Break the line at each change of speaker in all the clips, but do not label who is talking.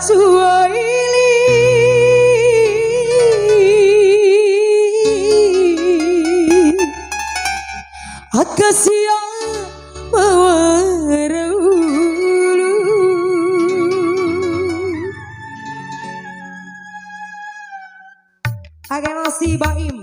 cuaili akasia mawarulu agak nasi baim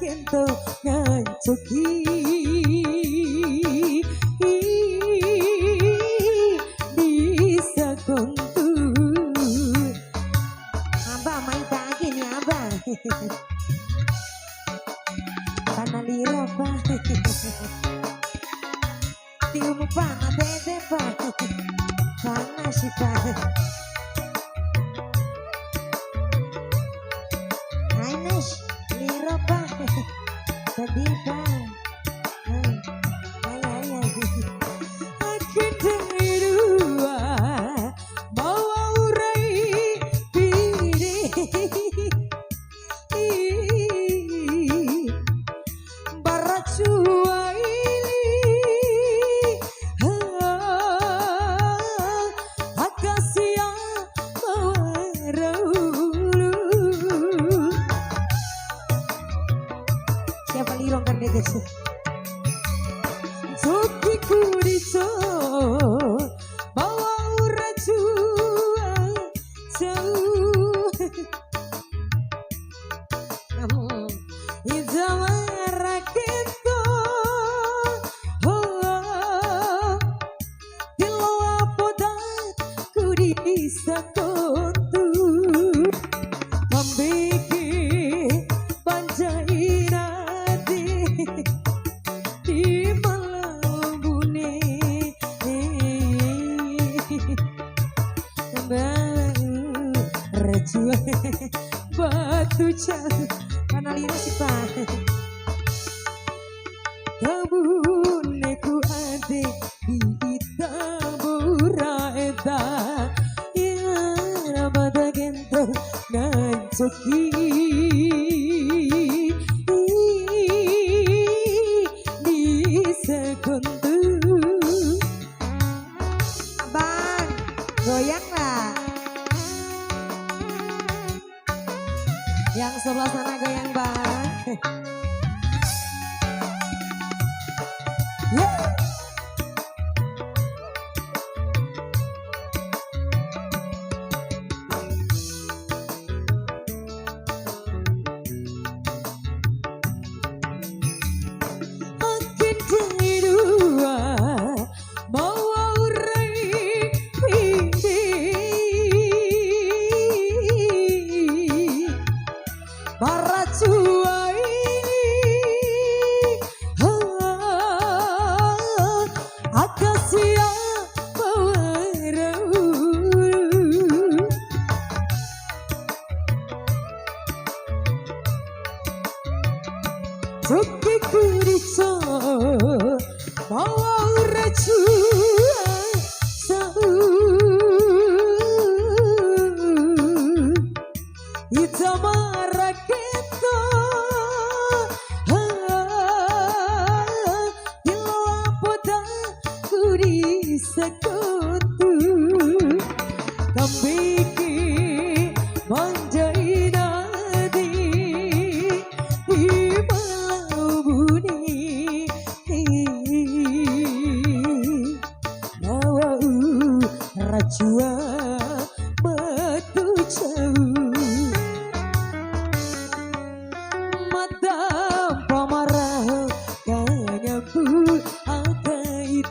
kento ngancuki bisa kontu abah main pagi nih abah tanah lira pak tium pak mabede pak panas sih pak sedih pak Jokiku dico bawa urajua jauh namun hijau rakito diloa podan ku bisa kontu membikin panjaina batu jauh karena lira sih pak kabuneku ade di tabura eta ya rabada gento ngancuki di sekundu abang goyang lah yang sebelah sana goyang bang. Para cuai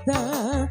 tak